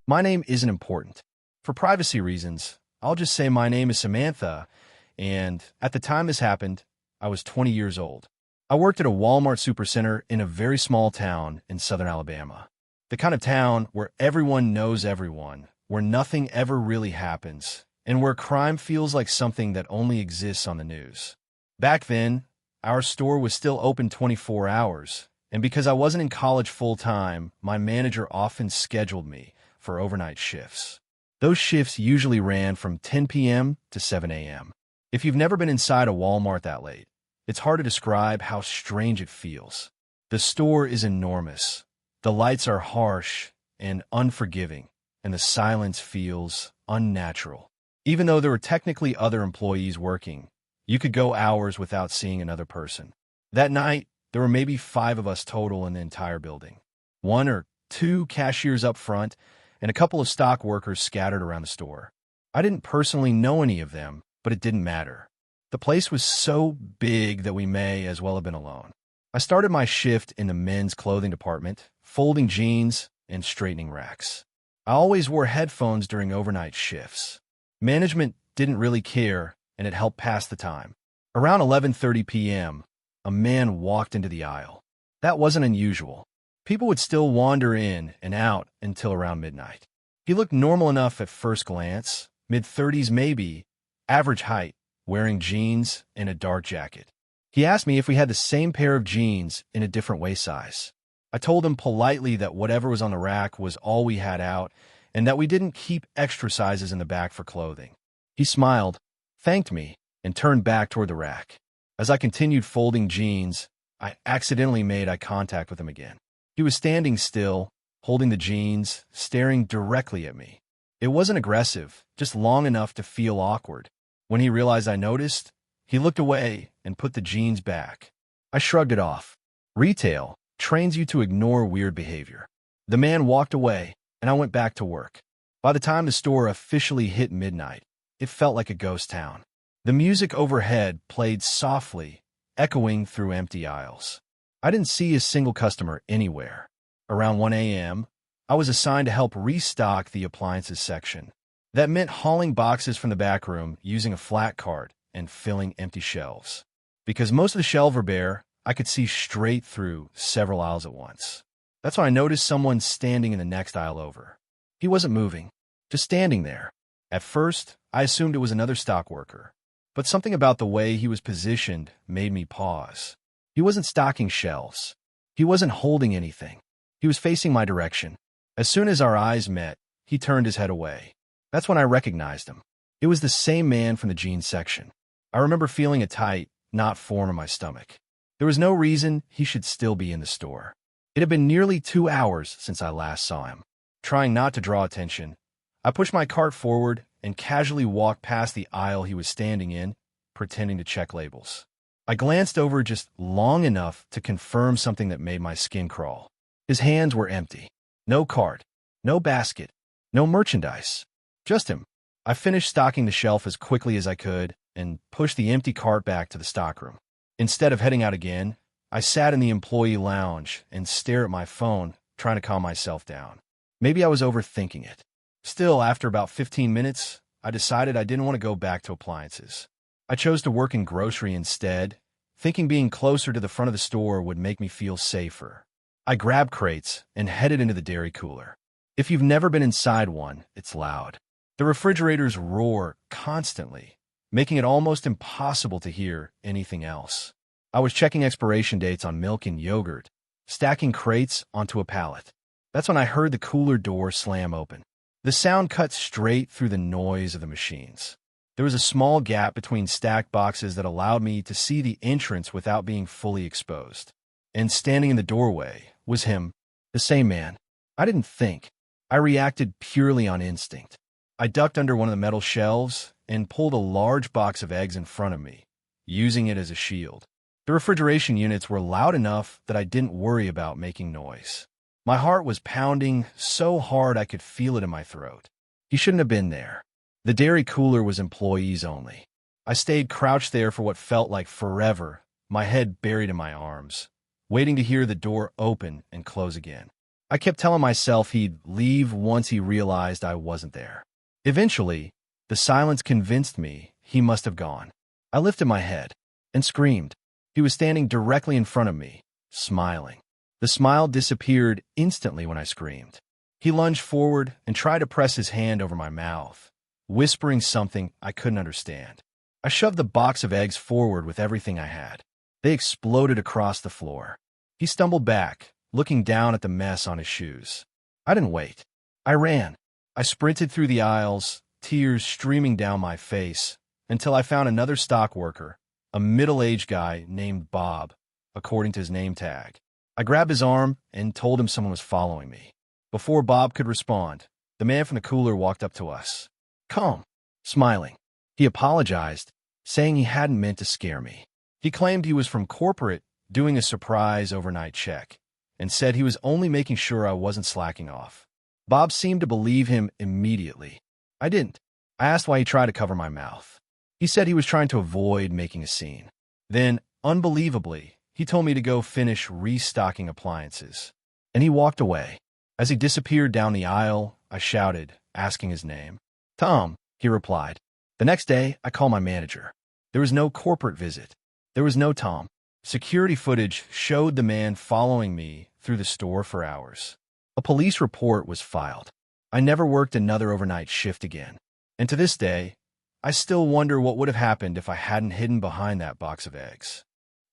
My name isn't important. For privacy reasons, I'll just say my name is Samantha, and at the time this happened, I was 20 years old. I worked at a Walmart supercenter in a very small town in southern Alabama. The kind of town where everyone knows everyone, where nothing ever really happens, and where crime feels like something that only exists on the news. Back then, our store was still open 24 hours, and because I wasn't in college full-time, my manager often scheduled me for overnight shifts. Those shifts usually ran from 10 p.m. to 7 a.m. If you've never been inside a Walmart that late, it's hard to describe how strange it feels. The store is enormous. The lights are harsh and unforgiving, and the silence feels unnatural. Even though there were technically other employees working, you could go hours without seeing another person. That night, there were maybe 5 of us total in the entire building. 1 or 2 cashiers up front, and a couple of stock workers scattered around the store. I didn't personally know any of them, but it didn't matter. The place was so big that we may as well have been alone. I started my shift in the men's clothing department, folding jeans and straightening racks. I always wore headphones during overnight shifts. Management didn't really care, and it helped pass the time. Around 11:30 p.m., a man walked into the aisle. That wasn't unusual. People would still wander in and out until around midnight. He looked normal enough at first glance, mid-30s maybe, average height, wearing jeans and a dark jacket. He asked me if we had the same pair of jeans in a different waist size. I told him politely that whatever was on the rack was all we had out and that we didn't keep extra sizes in the back for clothing. He smiled, thanked me, and turned back toward the rack. As I continued folding jeans, I accidentally made eye contact with him again. He was standing still, holding the jeans, staring directly at me. It wasn't aggressive, just long enough to feel awkward. When he realized I noticed, he looked away and put the jeans back. I shrugged it off. Retail trains you to ignore weird behavior. The man walked away, and I went back to work. By the time the store officially hit midnight, it felt like a ghost town. The music overhead played softly, echoing through empty aisles. I didn't see a single customer anywhere. Around 1 a.m., I was assigned to help restock the appliances section. That meant hauling boxes from the back room using a flat cart and filling empty shelves. Because most of the shelves were bare, I could see straight through several aisles at once. That's when I noticed someone standing in the next aisle over. He wasn't moving, just standing there. At first, I assumed it was another stock worker, but something about the way he was positioned made me pause. He wasn't stocking shelves. He wasn't holding anything. He was facing my direction. As soon as our eyes met, he turned his head away. That's when I recognized him. It was the same man from the jeans section. I remember feeling a tight, knot form in my stomach. There was no reason he should still be in the store. It had been nearly 2 hours since I last saw him. Trying not to draw attention, I pushed my cart forward and casually walked past the aisle he was standing in, pretending to check labels. I glanced over just long enough to confirm something that made my skin crawl. His hands were empty. No cart, no basket, no merchandise. Just him. I finished stocking the shelf as quickly as I could and pushed the empty cart back to the stockroom. Instead of heading out again, I sat in the employee lounge and stared at my phone, trying to calm myself down. Maybe I was overthinking it. Still, after about 15 minutes, I decided I didn't want to go back to appliances. I chose to work in grocery instead, thinking being closer to the front of the store would make me feel safer. I grabbed crates and headed into the dairy cooler. If you've never been inside one, it's loud. The refrigerators roar constantly, making it almost impossible to hear anything else. I was checking expiration dates on milk and yogurt, stacking crates onto a pallet. That's when I heard the cooler door slam open. The sound cut straight through the noise of the machines. There was a small gap between stacked boxes that allowed me to see the entrance without being fully exposed. And standing in the doorway was him, the same man. I didn't think. I reacted purely on instinct. I ducked under one of the metal shelves and pulled a large box of eggs in front of me, using it as a shield. The refrigeration units were loud enough that I didn't worry about making noise. My heart was pounding so hard I could feel it in my throat. He shouldn't have been there. The dairy cooler was employees only. I stayed crouched there for what felt like forever, my head buried in my arms, waiting to hear the door open and close again. I kept telling myself he'd leave once he realized I wasn't there. Eventually, the silence convinced me he must have gone. I lifted my head and screamed. He was standing directly in front of me, smiling. The smile disappeared instantly when I screamed. He lunged forward and tried to press his hand over my mouth, whispering something I couldn't understand. I shoved the box of eggs forward with everything I had. They exploded across the floor. He stumbled back, looking down at the mess on his shoes. I didn't wait. I ran. I sprinted through the aisles, tears streaming down my face, until I found another stock worker, a middle-aged guy named Bob, according to his name tag. I grabbed his arm and told him someone was following me. Before Bob could respond, the man from the cooler walked up to us. Calm, smiling. He apologized, saying he hadn't meant to scare me. He claimed he was from corporate, doing a surprise overnight check, and said he was only making sure I wasn't slacking off. Bob seemed to believe him immediately. I didn't. I asked why he tried to cover my mouth. He said he was trying to avoid making a scene. Then, unbelievably, he told me to go finish restocking appliances. And he walked away. As he disappeared down the aisle, I shouted, asking his name. Tom, he replied. The next day, I called my manager. There was no corporate visit. There was no Tom. Security footage showed the man following me through the store for hours. A police report was filed. I never worked another overnight shift again. And to this day, I still wonder what would have happened if I hadn't hidden behind that box of eggs.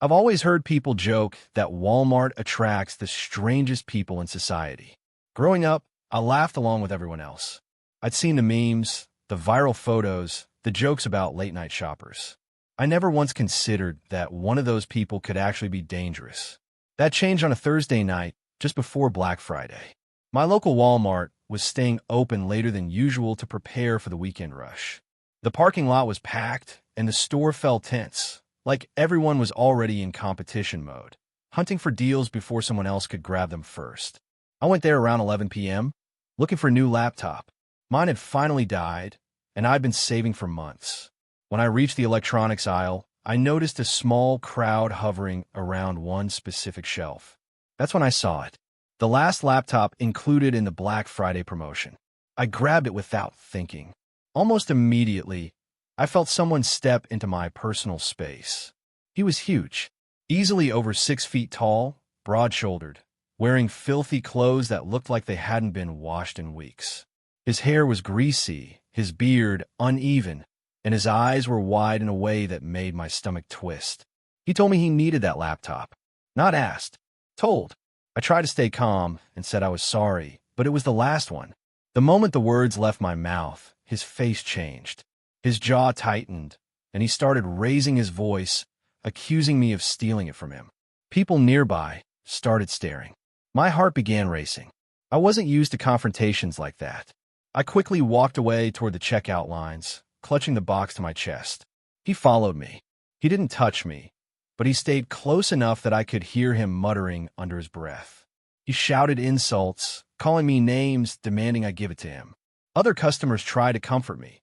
I've always heard people joke that Walmart attracts the strangest people in society. Growing up, I laughed along with everyone else. I'd seen the memes, the viral photos, the jokes about late-night shoppers. I never once considered that one of those people could actually be dangerous. That changed on a Thursday night, just before Black Friday. My local Walmart was staying open later than usual to prepare for the weekend rush. The parking lot was packed, and the store felt tense, like everyone was already in competition mode, hunting for deals before someone else could grab them first. I went there around 11 p.m., looking for a new laptop. Mine had finally died, and I'd been saving for months. When I reached the electronics aisle, I noticed a small crowd hovering around one specific shelf. That's when I saw it. The last laptop included in the Black Friday promotion. I grabbed it without thinking. Almost immediately, I felt someone step into my personal space. He was huge, easily over 6 feet tall, broad-shouldered, wearing filthy clothes that looked like they hadn't been washed in weeks. His hair was greasy, his beard uneven, and his eyes were wide in a way that made my stomach twist. He told me he needed that laptop. Not asked, told. I tried to stay calm and said I was sorry, but it was the last one. The moment the words left my mouth, his face changed. His jaw tightened, and he started raising his voice, accusing me of stealing it from him. People nearby started staring. My heart began racing. I wasn't used to confrontations like that. I quickly walked away toward the checkout lines, clutching the box to my chest. He followed me. He didn't touch me, but he stayed close enough that I could hear him muttering under his breath. He shouted insults, calling me names, demanding I give it to him. Other customers tried to comfort me,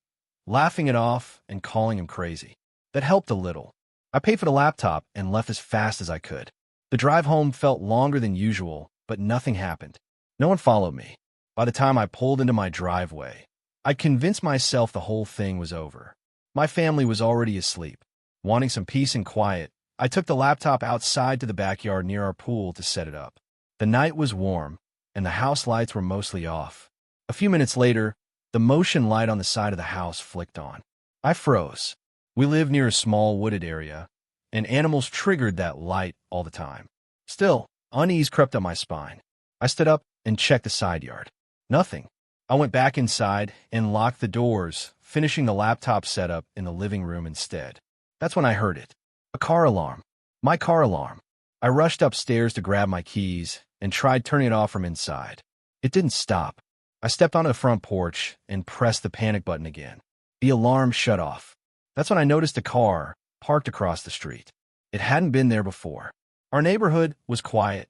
laughing it off and calling him crazy. That helped a little. I paid for the laptop and left as fast as I could. The drive home felt longer than usual, but nothing happened. No one followed me. By the time I pulled into my driveway, I convinced myself the whole thing was over. My family was already asleep. Wanting some peace and quiet, I took the laptop outside to the backyard near our pool to set it up. The night was warm, and the house lights were mostly off. A few minutes later, the motion light on the side of the house flicked on. I froze. We live near a small wooded area, and animals triggered that light all the time. Still, unease crept up my spine. I stood up and checked the side yard. Nothing. I went back inside and locked the doors, finishing the laptop setup in the living room instead. That's when I heard it. A car alarm. My car alarm. I rushed upstairs to grab my keys and tried turning it off from inside. It didn't stop. I stepped onto the front porch and pressed the panic button again. The alarm shut off. That's when I noticed a car parked across the street. It hadn't been there before. Our neighborhood was quiet.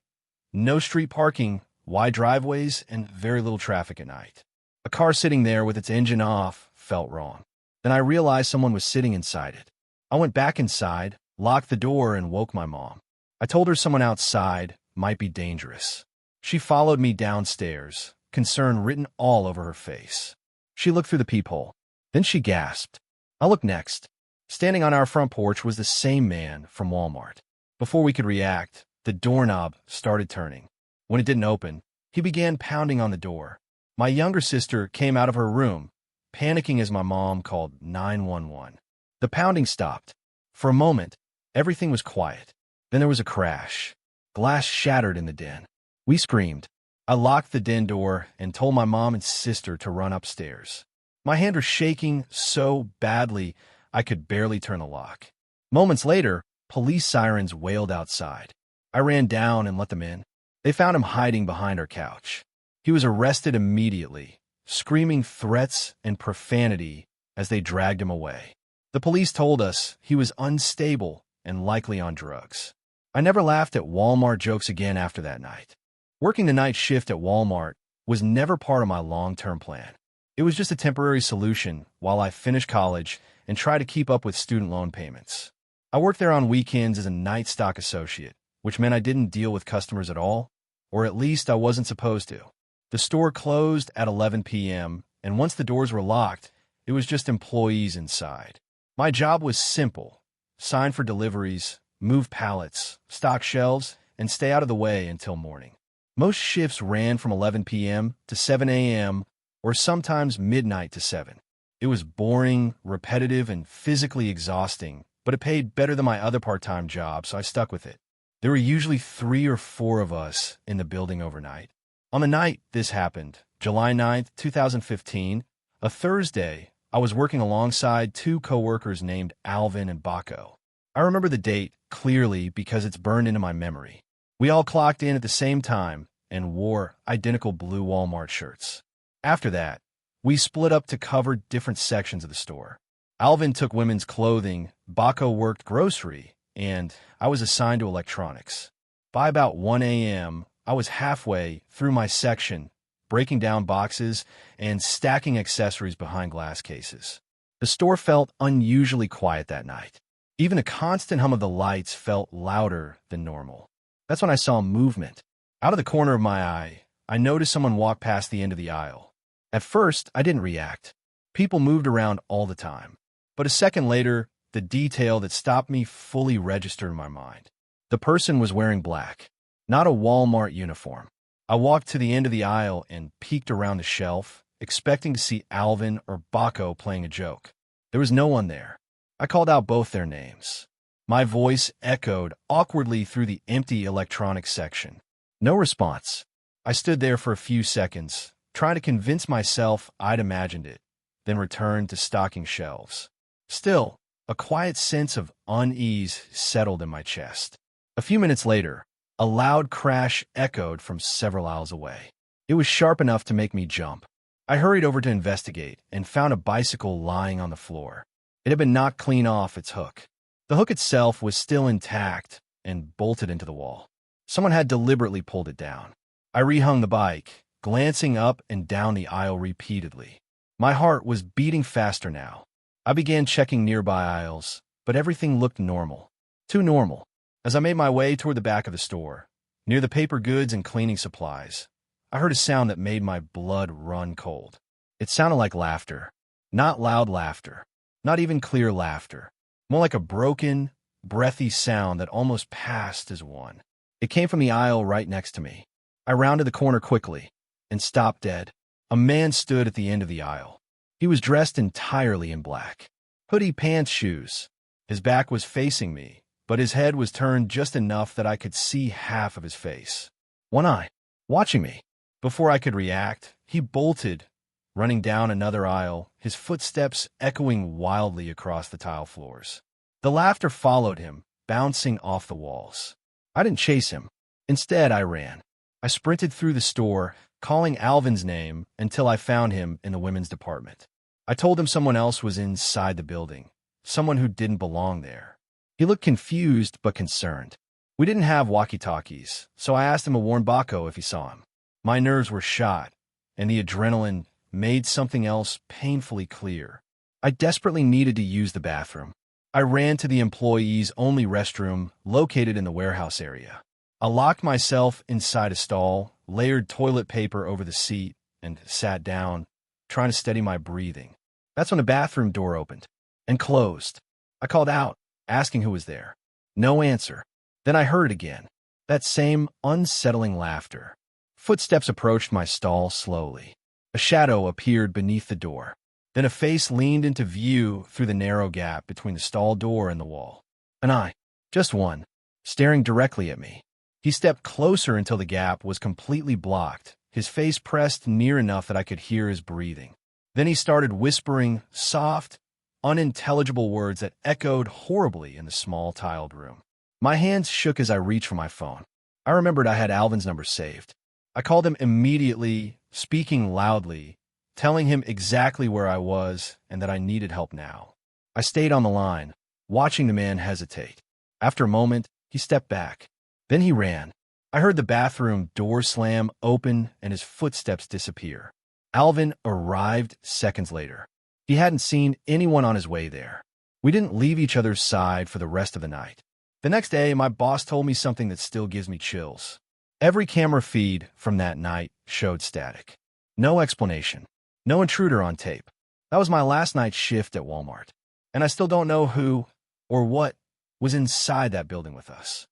No street parking, wide driveways, and very little traffic at night. A car sitting there with its engine off felt wrong. Then I realized someone was sitting inside it. I went back inside, locked the door, and woke my mom. I told her someone outside might be dangerous. She followed me downstairs, concern written all over her face. She looked through the peephole. Then she gasped. I looked next. Standing on our front porch was the same man from Walmart. Before we could react, the doorknob started turning. When it didn't open, he began pounding on the door. My younger sister came out of her room, panicking as my mom called 911. The pounding stopped. For a moment, everything was quiet. Then there was a crash. Glass shattered in the den. We screamed. I locked the den door and told my mom and sister to run upstairs. My hand was shaking so badly I could barely turn the lock. Moments later, police sirens wailed outside. I ran down and let them in. They found him hiding behind our couch. He was arrested immediately, screaming threats and profanity as they dragged him away. The police told us he was unstable and likely on drugs. I never laughed at Walmart jokes again after that night. Working the night shift at Walmart was never part of my long-term plan. It was just a temporary solution while I finished college and tried to keep up with student loan payments. I worked there on weekends as a night stock associate, which meant I didn't deal with customers at all, or at least I wasn't supposed to. The store closed at 11 p.m., and once the doors were locked, it was just employees inside. My job was simple: sign for deliveries, move pallets, stock shelves, and stay out of the way until morning. Most shifts ran from 11 p.m. to 7 a.m., or sometimes midnight to 7. It was boring, repetitive, and physically exhausting, but it paid better than my other part-time job, so I stuck with it. There were usually 3 or 4 of us in the building overnight. On the night this happened, July 9th, 2015, a Thursday, I was working alongside 2 coworkers named Alvin and Baco. I remember the date clearly because it's burned into my memory. We all clocked in at the same time and wore identical blue Walmart shirts. After that, we split up to cover different sections of the store. Alvin took women's clothing, Baco worked grocery, and I was assigned to electronics. By about 1 a.m., I was halfway through my section, breaking down boxes and stacking accessories behind glass cases. The store felt unusually quiet that night. Even the constant hum of the lights felt louder than normal. That's when I saw movement. Out of the corner of my eye, I noticed someone walk past the end of the aisle. At first, I didn't react. People moved around all the time. But a second later, the detail that stopped me fully registered in my mind. The person was wearing black, not a Walmart uniform. I walked to the end of the aisle and peeked around the shelf, expecting to see Alvin or Baco playing a joke. There was no one there. I called out both their names. My voice echoed awkwardly through the empty electronics section. No response. I stood there for a few seconds, trying to convince myself I'd imagined it, then returned to stocking shelves. Still, a quiet sense of unease settled in my chest. A few minutes later, a loud crash echoed from several aisles away. It was sharp enough to make me jump. I hurried over to investigate and found a bicycle lying on the floor. It had been knocked clean off its hook. The hook itself was still intact and bolted into the wall. Someone had deliberately pulled it down. I rehung the bike, glancing up and down the aisle repeatedly. My heart was beating faster now. I began checking nearby aisles, but everything looked normal. Too normal. As I made my way toward the back of the store, near the paper goods and cleaning supplies, I heard a sound that made my blood run cold. It sounded like laughter. Not loud laughter. Not even clear laughter. More like a broken, breathy sound that almost passed as one. It came from the aisle right next to me. I rounded the corner quickly and stopped dead. A man stood at the end of the aisle. He was dressed entirely in black. Hoodie, pants, shoes. His back was facing me, but his head was turned just enough that I could see half of his face. One eye, watching me. Before I could react, he bolted, running down another aisle, his footsteps echoing wildly across the tile floors. The laughter followed him, bouncing off the walls. I didn't chase him. Instead, I ran. I sprinted through the store, calling Alvin's name until I found him in the women's department. I told him someone else was inside the building, someone who didn't belong there. He looked confused but concerned. We didn't have walkie-talkies, so I asked him to warn Baco if he saw him. My nerves were shot, and the adrenaline made something else painfully clear. I desperately needed to use the bathroom. I ran to the employees-only restroom located in the warehouse area. I locked myself inside a stall, layered toilet paper over the seat, and sat down, trying to steady my breathing. That's when the bathroom door opened and closed. I called out, asking who was there. No answer. Then I heard it again. That same unsettling laughter. Footsteps approached my stall slowly. A shadow appeared beneath the door. Then a face leaned into view through the narrow gap between the stall door and the wall. An eye, just one, staring directly at me. He stepped closer until the gap was completely blocked, his face pressed near enough that I could hear his breathing. Then he started whispering soft, unintelligible words that echoed horribly in the small tiled room. My hands shook as I reached for my phone. I remembered I had Alvin's number saved. I called him immediately, speaking loudly, telling him exactly where I was and that I needed help now. I stayed on the line, watching the man hesitate. After a moment, he stepped back. Then he ran. I heard the bathroom door slam open and his footsteps disappear. Alvin arrived seconds later. He hadn't seen anyone on his way there. We didn't leave each other's side for the rest of the night. The next day, my boss told me something that still gives me chills. Every camera feed from that night showed static. No explanation. No intruder on tape. That was my last night's shift at Walmart. And I still don't know who or what was inside that building with us.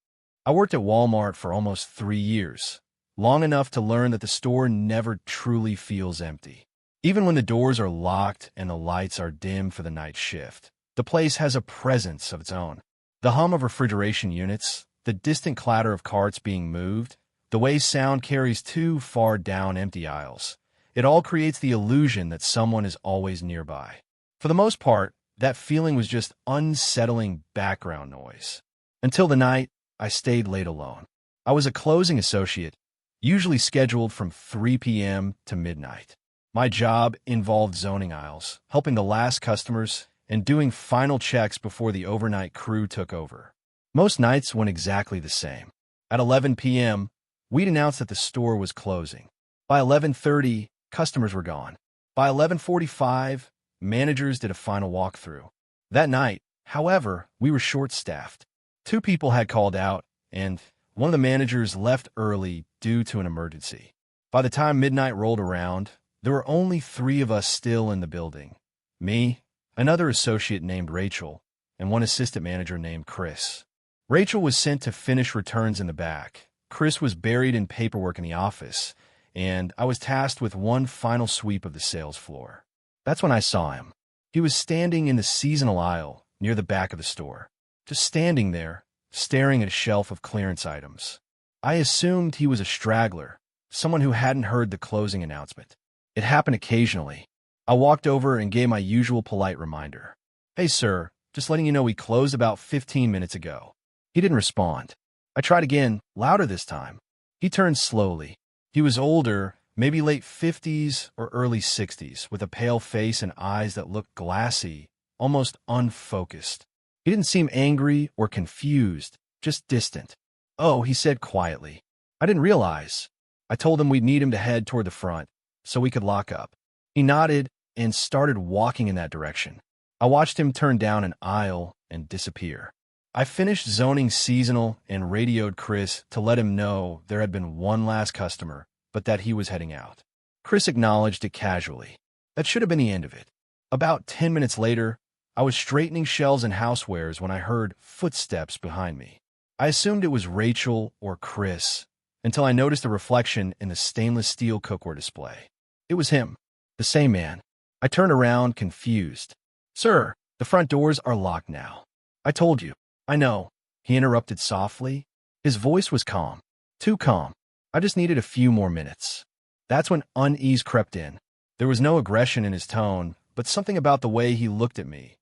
I worked at Walmart for almost 3 years, long enough to learn that the store never truly feels empty. Even when the doors are locked and the lights are dim for the night shift, the place has a presence of its own. The hum of refrigeration units, the distant clatter of carts being moved, the way sound carries too far down empty aisles. It all creates the illusion that someone is always nearby. For the most part, that feeling was just unsettling background noise. Until the night I stayed late alone. I was a closing associate, usually scheduled from 3 p.m. to midnight. My job involved zoning aisles, helping the last customers, and doing final checks before the overnight crew took over. Most nights went exactly the same. At 11 p.m., we'd announced that the store was closing. By 11:30, customers were gone. By 11:45, managers did a final walkthrough. That night, however, we were short-staffed. 2 people had called out, and one of the managers left early due to an emergency. By the time midnight rolled around, there were only 3 of us still in the building. Me, another associate named Rachel, and one assistant manager named Chris. Rachel was sent to finish returns in the back. Chris was buried in paperwork in the office, and I was tasked with one final sweep of the sales floor. That's when I saw him. He was standing in the seasonal aisle near the back of the store, just standing there, staring at a shelf of clearance items. I assumed he was a straggler, someone who hadn't heard the closing announcement. It happened occasionally. I walked over and gave my usual polite reminder. "Hey, sir, just letting you know we closed about 15 minutes ago." He didn't respond. I tried again, louder this time. He turned slowly. He was older, maybe late 50s or early 60s, with a pale face and eyes that looked glassy, almost unfocused. He didn't seem angry or confused, just distant. "Oh," he said quietly. "I didn't realize." I told him we'd need him to head toward the front, so we could lock up. He nodded and started walking in that direction. I watched him turn down an aisle and disappear. I finished zoning seasonal and radioed Chris to let him know there had been one last customer, but that he was heading out. Chris acknowledged it casually. That should have been the end of it. About 10 minutes later, I was straightening shelves and housewares when I heard footsteps behind me. I assumed it was Rachel or Chris, until I noticed a reflection in the stainless steel cookware display. It was him, the same man. I turned around, confused. "Sir, the front doors are locked now." "I told you." "I know," he interrupted softly. His voice was calm, too calm. I just needed a few more minutes. That's when unease crept in. There was no aggression in his tone, but something about the way he looked at me,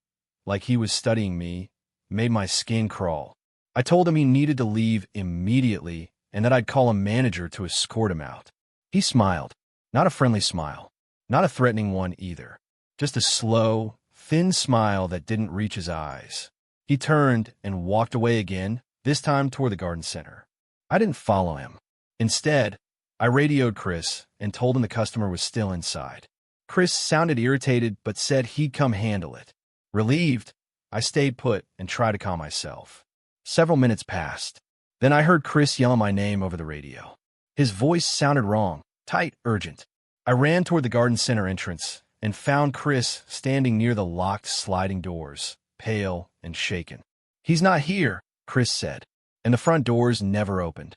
like he was studying me, made my skin crawl. I told him he needed to leave immediately and that I'd call a manager to escort him out. He smiled, not a friendly smile, not a threatening one either, just a slow, thin smile that didn't reach his eyes. He turned and walked away again, this time toward the garden center. I didn't follow him. Instead, I radioed Chris and told him the customer was still inside. Chris sounded irritated but said he'd come handle it. Relieved, I stayed put and tried to calm myself. Several minutes passed. Then I heard Chris yell my name over the radio. His voice sounded wrong, tight, urgent. I ran toward the garden center entrance and found Chris standing near the locked sliding doors, pale and shaken. "He's not here," Chris said, and the front doors never opened.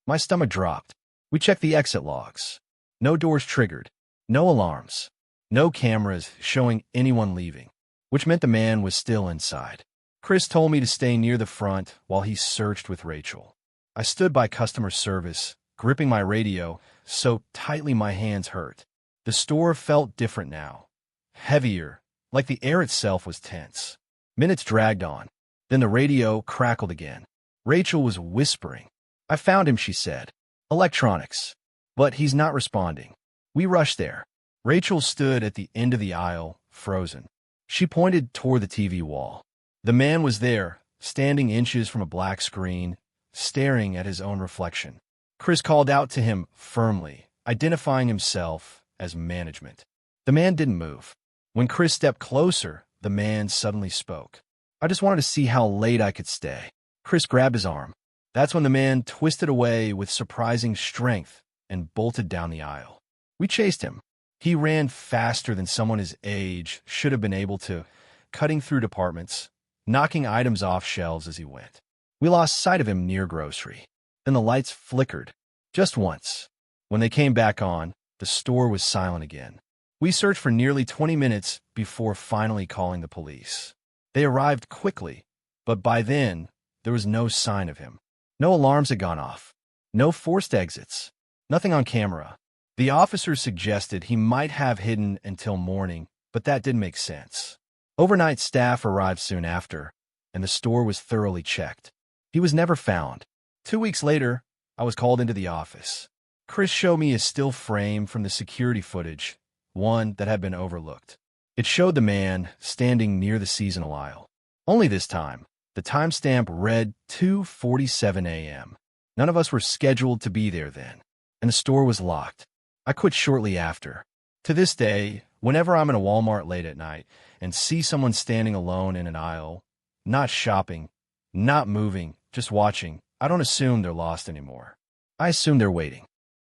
My stomach dropped. We checked the exit logs. No doors triggered, no alarms, no cameras showing anyone leaving, which meant the man was still inside. Chris told me to stay near the front while he searched with Rachel. I stood by customer service, gripping my radio so tightly my hands hurt. The store felt different now, heavier, like the air itself was tense. Minutes dragged on. Then the radio crackled again. Rachel was whispering. "I found him," she said. "Electronics." But he's not responding. We rushed there. Rachel stood at the end of the aisle, frozen. She pointed toward the TV wall. The man was there, standing inches from a black screen, staring at his own reflection. Chris called out to him firmly, identifying himself as management. The man didn't move. When Chris stepped closer, the man suddenly spoke. "I just wanted to see how late I could stay." Chris grabbed his arm. That's when the man twisted away with surprising strength and bolted down the aisle. We chased him. He ran faster than someone his age should have been able to, cutting through departments, knocking items off shelves as he went. We lost sight of him near grocery. Then the lights flickered, just once. When they came back on, the store was silent again. We searched for nearly 20 minutes before finally calling the police. They arrived quickly, but by then, there was no sign of him. No alarms had gone off. No forced exits. Nothing on camera. The officers suggested he might have hidden until morning, but that didn't make sense. Overnight staff arrived soon after, and the store was thoroughly checked. He was never found. 2 weeks later, I was called into the office. Chris showed me a still frame from the security footage, one that had been overlooked. It showed the man standing near the seasonal aisle. Only this time, the timestamp read 2:47 a.m. None of us were scheduled to be there then, and the store was locked. I quit shortly after. To this day, whenever I'm in a Walmart late at night and see someone standing alone in an aisle, not shopping, not moving, just watching, I don't assume they're lost anymore. I assume they're waiting.